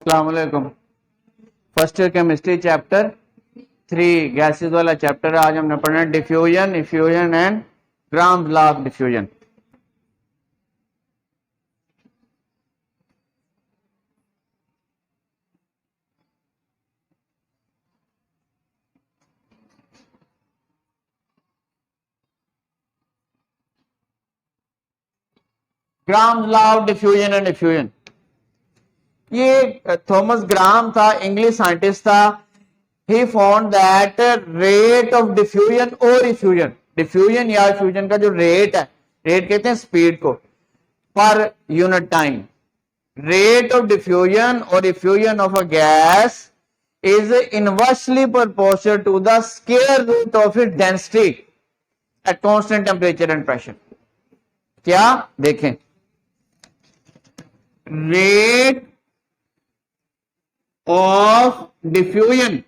अस्सलाम वालेकुम। First year chemistry chapter 3 gases वाला चैप्टर आज हमने पढ़ना है diffusion, effusion and grams law of diffusion. Grams law of diffusion and effusion, ये थॉमस ग्राम था, इंग्लिश साइंटिस्ट था। He found that rate of diffusion और इफ्यूजन, डिफ्यूजन या इफ्यूजन का जो रेट है, रेट कहते हैं स्पीड को, पर unit time. Rate of diffusion और effusion of a gas is inversely proportional to the square root of its density at constant temperature and pressure। क्या देखें, रेट ऑफ डिफ्यूजन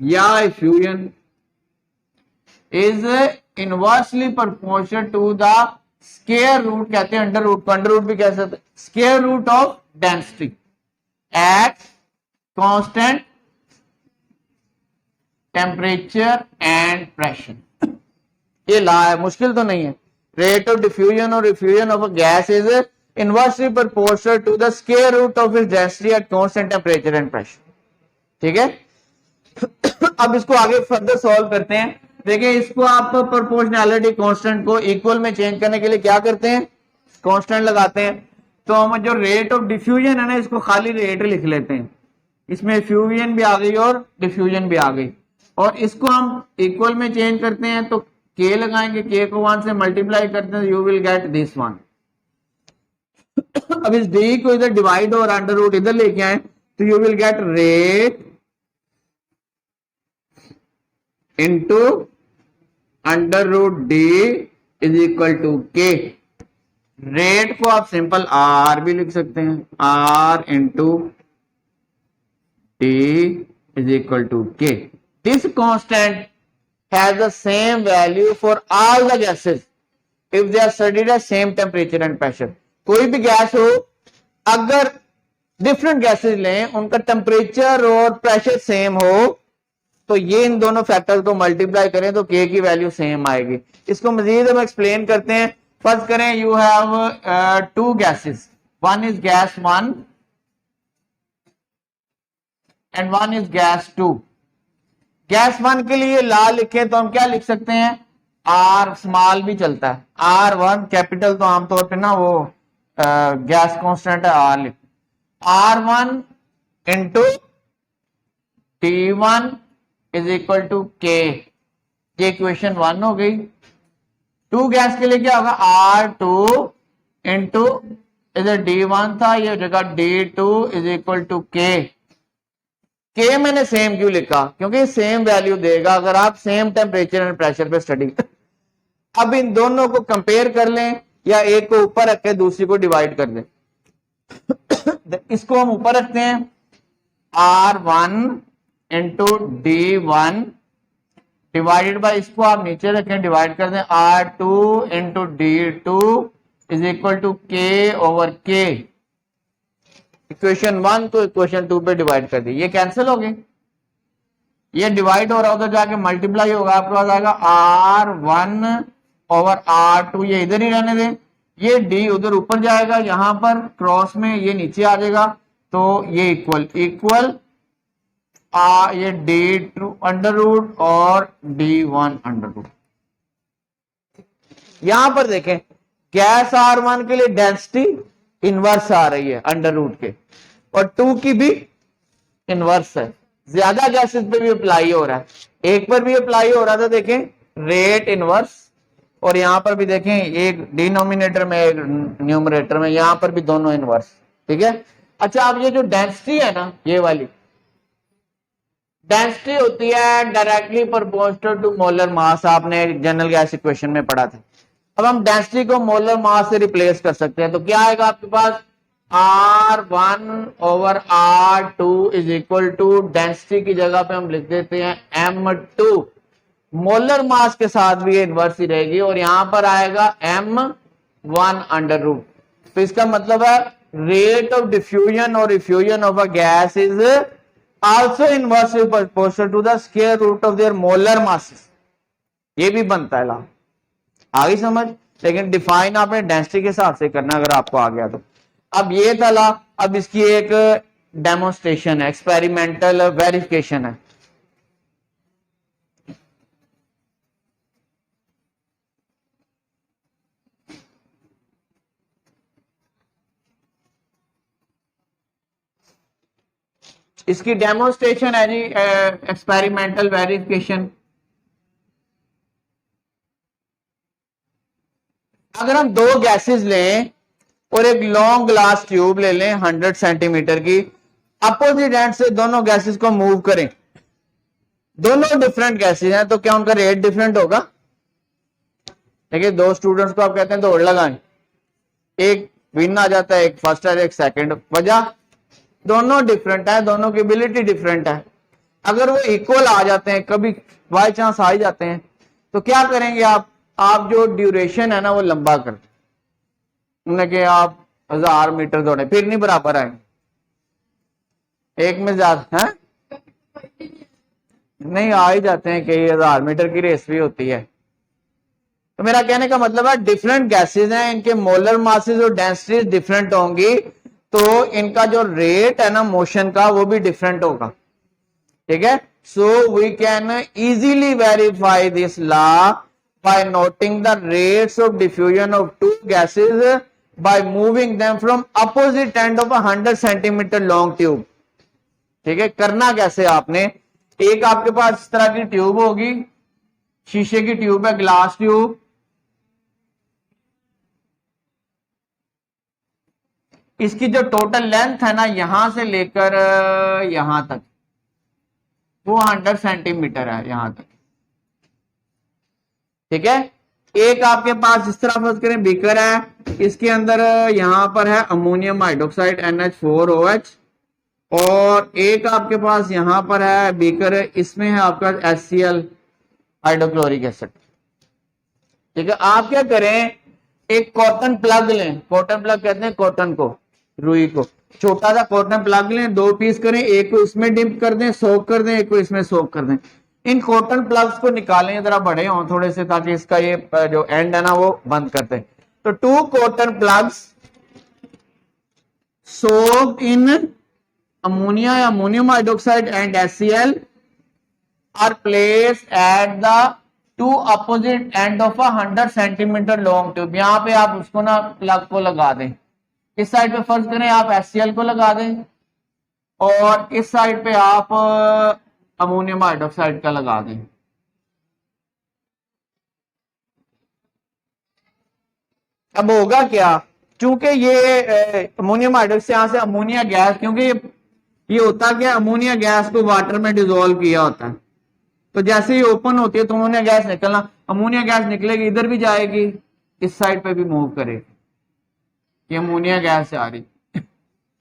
या effusion is inversely proportional to the square root, कहते हैं under root को, under root भी कह सकते हैं, square root of density at constant temperature and pressure. ये लॉ है, मुश्किल तो नहीं है। रेट ऑफ डिफ्यूजन और effusion of a gas is inversely proportional to the square root of its density at constant temperature and pressure. ठीक है, अब इसको आगे फर्दर सॉल्व करते हैं। देखिए, इसको आप प्रोपोर्शनैलिटी कांस्टेंट को इक्वल में चेंज करने के लिए क्या करते हैं, कांस्टेंट लगाते हैं। तो हम जो रेट ऑफ डिफ्यूजन है ना, इसको खाली रेट लिख लेते हैं, इसमें फ्यूजन भी आ गई और डिफ्यूजन भी आ गई, और इसको हम इक्वल में चेंज करते हैं तो के लगाएंगे, के को 1 से मल्टीप्लाई करते हैं, you will get this one. अब इस डी को इधर डिवाइड और अंडर रूट इधर लेके आए तो you will get rate into under root d is equal to k. रेट को आप सिंपल आर भी लिख सकते हैं, r into d is equal to k. This constant has the same value for all the gases if they are studied at same temperature and pressure। कोई भी gas हो, अगर डिफरेंट गैसेस लें, उनका टेम्परेचर और प्रेशर सेम हो, तो ये इन दोनों फैक्टर को मल्टीप्लाई करें तो के की वैल्यू सेम आएगी। इसको मजीद हम एक्सप्लेन करते हैं। फर्स्ट करें, you have two gases, one is gas 1 and one is gas 2। Gas 1 के लिए ला लिखें तो हम क्या लिख सकते हैं, आर स्मॉल भी चलता है, R1 कैपिटल तो आमतौर पे ना वो गैस कांस्टेंट है, आर लिख, R1 into T1 is equal to के। ये इक्वेशन 1 हो गई। 2 गैस के लिए क्या होगा, R2 इंटू इधर D1 था, ये जगह D2 इज इक्वल टू के। के मैंने सेम क्यों लिखा, क्योंकि सेम वैल्यू देगा अगर आप सेम टेम्परेचर एंड प्रेशर पे स्टडी। अब इन दोनों को कंपेयर कर लें या एक को ऊपर रख के दूसरी को डिवाइड कर दें। इसको हम ऊपर रखते हैं, R1 into D1 divided by, इसको आप नीचे रखें, डिवाइड कर दें, R2 into D2 is equal to K over K. Equation 1 को इक्वेशन 2 पे डिवाइड कर दी, ये कैंसिल हो गई, ये डिवाइड हो रहा, उधर जाके मल्टीप्लाई होगा, आपके पास आएगा R1 ओवर R2, ये इधर ही रहने दें, ये D उधर ऊपर जाएगा, यहां पर क्रॉस में ये नीचे आ जाएगा, तो ये इक्वल इक्वल ये D2 अंडर रूट और D1 अंडर रूट। यहां पर देखें, गैस R1 के लिए डेंसिटी इनवर्स आ रही है अंडर रूट के, और 2 की भी इनवर्स है। ज्यादा गैसेस पे भी अप्लाई हो रहा है, एक पर भी अप्लाई हो रहा था, देखें रेट इनवर्स, और यहां पर भी देखें एक डिनोमिनेटर में एक न्यूमरेटर में, यहां पर भी दोनों इनवर्स। ठीक है, अच्छा, अब ये जो डेंसिटी है ना, ये वाली डेंसिटी होती है directly proportional to molar mass, आपने जनरल गैस इक्वेशन में पढ़ा था। अब हम डेंसिटी को मोलर मास से रिप्लेस कर सकते हैं, तो क्या आएगा आपके पास, R1 over R2 is equal to, density की जगह पे हम लिख देते हैं M2, मोलर मास के साथ भी ये इनवर्स ही रहेगी, और यहां पर आएगा M1 अंडर रूट। तो इसका मतलब है rate of diffusion or effusion of a gas is also inversely proportional to the square root of their molar masses. ये भी बनता है ला, आ गई समझ। लेकिन डिफाइन आपने डेंसिटी के हिसाब से करना अगर आपको आ गया तो। अब ये था ला, अब इसकी एक डेमोन्स्ट्रेशन है, एक्सपेरिमेंटल वेरिफिकेशन है। इसकी डेमोन्स्ट्रेशन है जी, एक्सपेरिमेंटल वेरिफिकेशन। अगर हम दो गैसेस लें और एक लॉन्ग ग्लास ट्यूब ले लें 100 सेंटीमीटर की, अपोजिट एंड से दोनों गैसेस को मूव करें, दोनों डिफरेंट गैसेस हैं, तो क्या उनका रेट डिफरेंट होगा? देखिए दो स्टूडेंट्स को आप कहते हैं दौड़ लगाएं, एक विन आ जाता है, एक फर्स्ट है, एक सेकंड। वजह दोनों डिफरेंट है, दोनों की एबिलिटी डिफरेंट है। अगर वो इक्वल आ जाते हैं, कभी बाय चांस आ ही जाते हैं, तो क्या करेंगे आप जो ड्यूरेशन है ना वो लंबा कर दें कि आप 1000 मीटर दौड़े, फिर नहीं बराबर आएंगे, एक में ज्यादा है नहीं आ ही जाते हैं, कई 1000 मीटर की रेस भी होती है। तो मेरा कहने का मतलब है डिफरेंट गैसेस हैं, इनके मोलर मासेस और डेंसिटीज डिफरेंट होंगी, तो इनका जो रेट है ना मोशन का वो भी डिफरेंट होगा। ठीक है, so we can easily verify this law by noting the rates of diffusion of two gases by moving them from opposite end of 100 centimetre long tube. ठीक है, करना कैसे आपने, एक आपके पास इस तरह की ट्यूब होगी, शीशे की ट्यूब है, ग्लास ट्यूब। इसकी जो टोटल लेंथ है ना यहां से लेकर यहां तक वो 100 सेंटीमीटर है यहां तक। ठीक है, एक आपके पास इस तरह फर्ज करें बीकर है, इसके अंदर यहां पर है अमोनियम हाइड्रोक्साइड NH4OH, और एक आपके पास यहां पर है बीकर है, इसमें है आपका HCl हाइड्रोक्लोरिक एसिड। ठीक है, आप क्या करें, एक कॉटन प्लग लें, कॉटन प्लग कहते हैं कॉटन को, रुई को, छोटा सा कॉटन प्लग लें, 2 पीस करें, एक को इसमें डिप कर दें, सोक कर दें, एक को इसमें सोक कर दें। इन कॉटन प्लग्स को निकालें, जरा बड़े हों थोड़े से, ताकि इसका ये जो एंड है ना वो बंद कर दें। तो 2 cotton plugs soaked in ammonia, ammonium hydroxide and HCl are placed at the 2 opposite end of 100 centimetre long tube. यहां पे आप उसको ना प्लग को लगा दें, इस साइड पे फर्ज करें आप HCl को लगा दें, और इस साइड पे आप अमोनियम हाइड्रोक्साइड का लगा दें। अब होगा क्या, चूंकि ये अमोनियम हाइड्रोक्साइड यहां से अमोनिया गैस, क्योंकि ये होता क्या, अमोनिया गैस को वाटर में डिजोल्व किया होता है, तो जैसे ही ओपन होती है तो अमोनिया गैस निकलना, अमोनिया गैस निकलेगी, इधर भी जाएगी, इस साइड पे भी मूव करेगी, ये अमोनिया गैस से आ रही।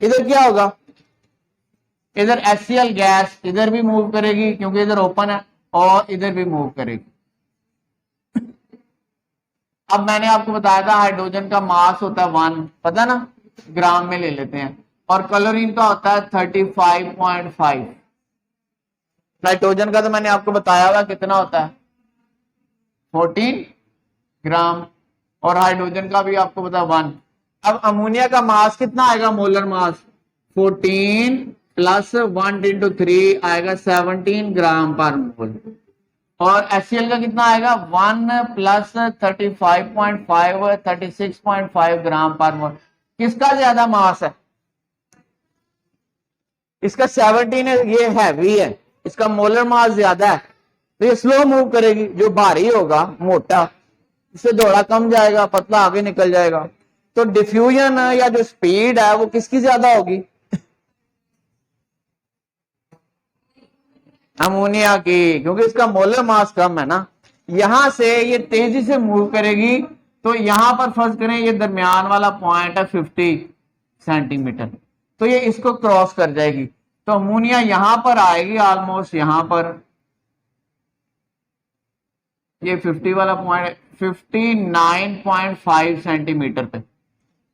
इधर क्या होगा, इधर HCl गैस इधर भी मूव करेगी क्योंकि इधर ओपन है, और इधर भी मूव करेगी। अब मैंने आपको बताया था हाइड्रोजन का मास होता है 1, पता ना, ग्राम में ले लेते हैं, और क्लोरीन का होता है 35.5। नाइट्रोजन का तो मैंने आपको बताया हुआ कितना होता है 14 ग्राम, और हाइड्रोजन का भी आपको बताया 1। अब अमोनिया का मास कितना आएगा, मोलर मास 14 प्लस 1 इंटू 3 आएगा 17 ग्राम पर मोल, और HCl का कितना आएगा 1 प्लस 35.5 36.5 ग्राम पर मोल। किसका ज्यादा मास है, इसका 17 है, ये हैवी है, इसका मोलर मास ज्यादा है, तो ये स्लो मूव करेगी। जो भारी होगा मोटा, इससे दौड़ा कम जाएगा, पतला आगे निकल जाएगा। तो डिफ्यूजन या जो स्पीड है वो किसकी ज्यादा होगी, अमोनिया की, क्योंकि इसका मोलर मास कम है ना। यहां से ये तेजी से मूव करेगी, तो यहां पर फर्ज करें ये दरमियान वाला पॉइंट है 50 सेंटीमीटर, तो ये इसको क्रॉस कर जाएगी, तो अमोनिया यहां पर आएगी ऑलमोस्ट यहां पर, ये 50 वाला पॉइंट 59.5 सेंटीमीटर पे,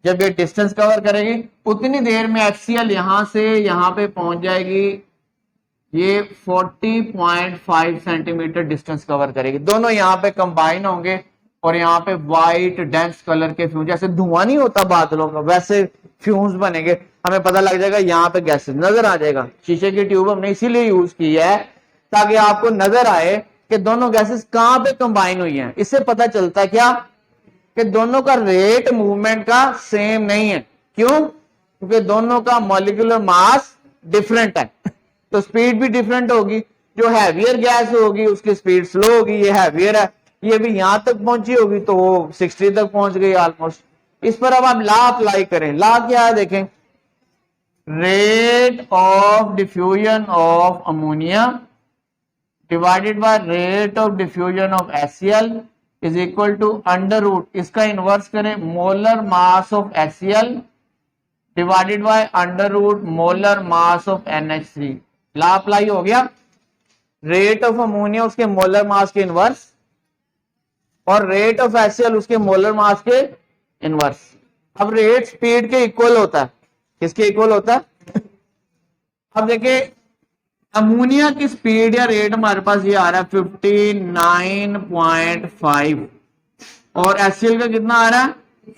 जब ये डिस्टेंस कवर करेगी उतनी देर में HCl यहां से यहां पे पहुंच जाएगी, ये 40.5 सेंटीमीटर डिस्टेंस कवर करेगी। दोनों यहाँ पे कंबाइन होंगे और यहाँ पे व्हाइट डेंस कलर के फ्यूज, जैसे धुआं नहीं होता बादलों का वैसे फ्यूज बनेंगे। हमें पता लग जाएगा यहाँ पे गैसेस नजर आ जाएगा। शीशे की ट्यूब हमने इसीलिए यूज की है ताकि आपको नजर आए कि दोनों गैसेस कहां पे कंबाइन हुई हैं। इससे पता चलता है क्या कि दोनों का रेट मूवमेंट का सेम नहीं है। क्यों? क्योंकि दोनों का मॉलिक्यूलर मास डिफरेंट है, तो स्पीड भी डिफरेंट होगी। जो हैवियर गैस होगी उसकी स्पीड स्लो होगी, ये हैवियर है, ये भी यहां तक पहुंची होगी तो वो 60 तक पहुंच गई ऑलमोस्ट। इस पर अब आप लॉ अप्लाई करें। लॉ क्या है देखें, rate of diffusion of ammonia divided by rate of diffusion of HCl is equal to under root, इसका इनवर्स करें, molar mass of HCl divided by under root molar mass of NH3। Law apply हो गया। Rate of ammonia उसके molar mass के inverse और rate of HCl उसके molar mass के inverse. अब रेट स्पीड के इक्वल होता है, किसके इक्वल होता है? अब देखिए अमोनिया की स्पीड या रेट हमारे पास ये आ रहा है 59.5 और HCl का कितना आ रहा है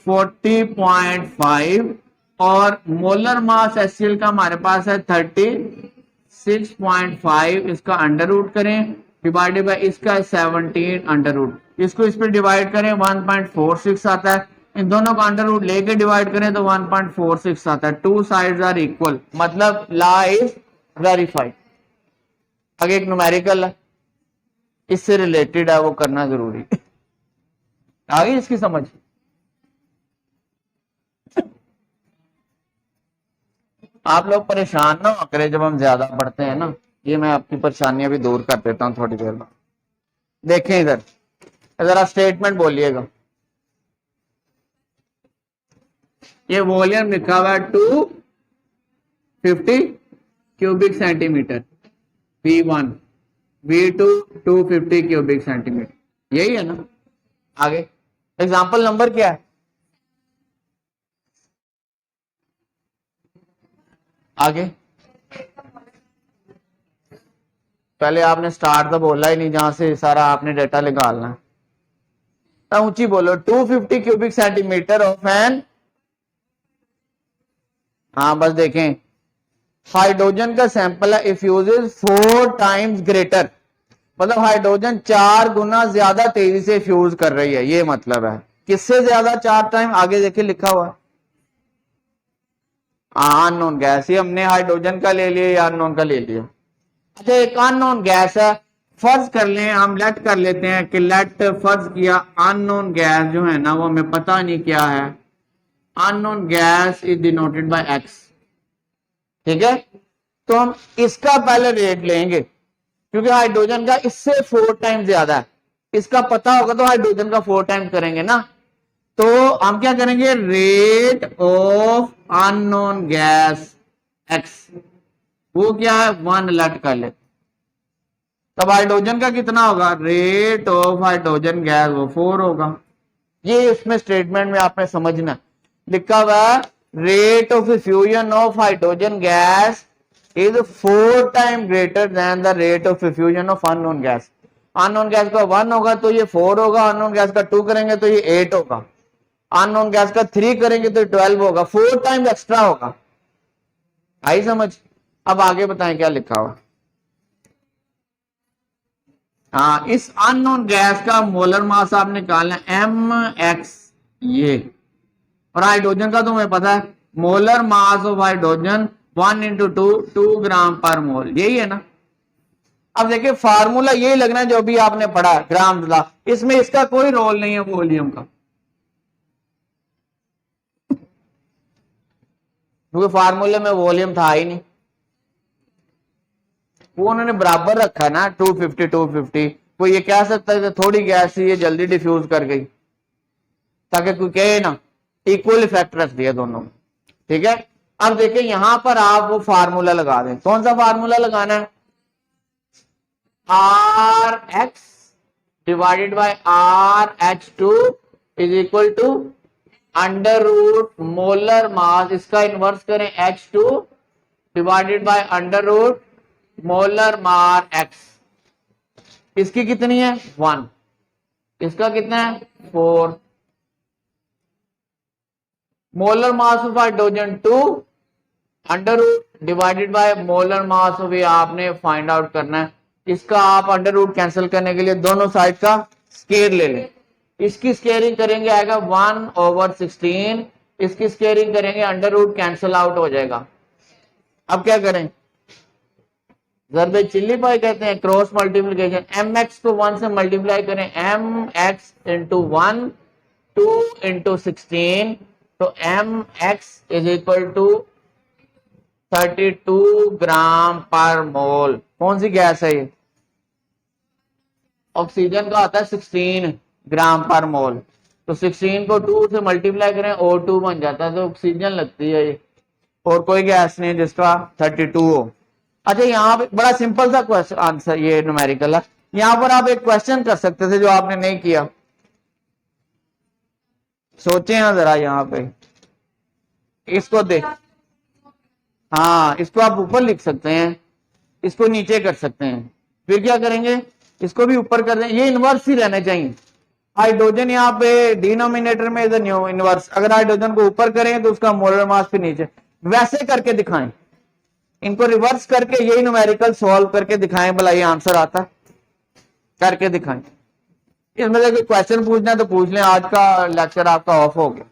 40.5 और मोलर मास HCl का हमारे पास है 36.5। इसका अंडर रूट करें डिवाइडेड बाय इसका 17 अंडर रूट, इसको इस पर डिवाइड करें 1.46 आता है। इन दोनों का अंडर रूट लेके डिवाइड करें तो 1.46 आता है। टू साइड्स आर इक्वल, मतलब लॉ इज वेरीफाइड। आगे एक न्यूमेरिकल है, इससे रिलेटेड है, वो करना जरूरी। आगे इसकी समझ। आप लोग परेशान ना करें जब हम ज्यादा पढ़ते हैं ना, ये मैं आपकी परेशानियां भी दूर कर देता हूं थोड़ी देर में। देखें इधर, जरा स्टेटमेंट बोलिएगा। ये वॉल्यूम लिखा हुआ है 250 cubic centimetre, V1, V2 250 cubic centimetre, यही है ना। आगे एग्जांपल नंबर क्या है? आगे पहले आपने स्टार्ट तो बोला ही नहीं, जहां से सारा आपने डेटा निकालना है। तो ऊंची बोलो, 250 क्यूबिक सेंटीमीटर ऑफ एन, हाँ बस देखें, हाइड्रोजन का सैंपल है, इफ यूजेस 4 टाइम्स ग्रेटर, मतलब हाइड्रोजन 4 गुना ज्यादा तेजी से फ्यूज कर रही है, ये मतलब है। किससे ज्यादा? 4 टाइम। आगे देखिए लिखा हुआ है अननोन गैस, ये हमने हाइड्रोजन का ले लिया या अननोन का ले लिया। अच्छा एक अननोन गैस है, फर्ज कर लें, हम लेट कर लेते हैं कि लेट फर्ज किया अननोन गैस जो है ना वो हमें पता नहीं क्या है। Unknown gas is denoted by x, ठीक है। तो हम इसका पहले रेट लेंगे क्योंकि हाइड्रोजन का इससे 4 टाइम ज्यादा है, इसका पता होगा तो हाइड्रोजन का 4 टाइम करेंगे ना। तो हम क्या करेंगे, rate of unknown gas x, वो क्या है 1 लेट कर ले। तब हाइड्रोजन का कितना होगा, रेट ऑफ हाइड्रोजन गैस वो 4 होगा। ये इसमें स्टेटमेंट में आपने समझना, लिखा हुआ rate of fusion of hydrogen gas is 4 time greater than the rate of fusion of unknown gas. Unknown gas का 1 होगा तो ये 4 होगा, अननोन गैस का 2 करेंगे तो ये 8 होगा, अननोन गैस का 3 करेंगे तो 12 होगा, 4 टाइम एक्स्ट्रा होगा। आई समझ? अब आगे बताएं क्या लिखा हुआ। हाँ, इस अननोन गैस का मोलर मास आपने निकालना mx, ये, और हाइड्रोजन का तो हमें पता है molar mass of hydrogen 1 into 2 ग्राम पर मोल, यही है ना। अब देखिए फार्मूला यही लगना है जो भी आपने पढ़ा ग्राम ला, इसमें इसका कोई रोल नहीं है वॉल्यूम का, क्योंकि फार्मूले में वॉल्यूम था ही नहीं, वो उन्होंने बराबर रखा ना 250। वो ये कह सकता है कि थोड़ी गैस ये जल्दी डिफ्यूज कर गई, ताकि कोई कहे ना इक्वल इफेक्ट रख दिया दोनों, ठीक है। अब देखिए यहां पर आप वो फार्मूला लगा दें, कौन सा फार्मूला लगाना है, R X divided by R H two is equal to under root molar mass, इसका इनवर्स करें H2 divided by under root molar mass X। इसकी कितनी है 1, इसका कितना है 4। Molar mass of hydrogen 2 under root divided by molar mass of, आपने find out करना है। इसका आप अंडर रूट कैंसिल करने के लिए दोनों साइड का स्केयर ले लें। इसकी स्केयरिंग करेंगे आएगा 1/16, इसकी स्केयरिंग करेंगे अंडर रूट कैंसिल आउट हो जाएगा। अब क्या करें, ज़रबे चिल्ली पाई कहते हैं, क्रॉस मल्टीप्लीकेशन। mx को 1 से मल्टीप्लाई करें, mx इंटू 1 2 इंटू 16, तो mx इज इक्वल टू 32 ग्राम पर मोल। कौन सी गैस है ये, ऑक्सीजन का आता है 16 ग्राम पर मोल, तो 16 को 2 से मल्टीप्लाई करें O2 बन जाता है, तो ऑक्सीजन लगती है ये, और कोई गैस नहीं जिसका 32 हो। अच्छा, यहाँ पे बड़ा सिंपल सा क्वेश्चन आंसर ये न्यूमेरिकल है। यहाँ पर आप एक क्वेश्चन कर सकते थे जो आपने नहीं किया, सोचे ना जरा यहाँ पे, इसको देख, हाँ इसको आप ऊपर लिख सकते हैं, इसको नीचे कर सकते हैं, फिर क्या करेंगे इसको भी ऊपर कर दें, ये इनवर्स ही रहने चाहिए। हाइड्रोजन यहाँ पे डिनोमिनेटर में इधर न्यू इनवर्स, अगर हाइड्रोजन को ऊपर करें तो उसका मोलर मास फिर नीचे, वैसे करके दिखाएं, इनको रिवर्स करके यही न्यूमेरिकल सॉल्व करके दिखाएं, भला ये आंसर आता करके दिखाएं। इसमें से कोई क्वेश्चन पूछना है तो पूछ लें, आज का लेक्चर आपका ऑफ हो गया।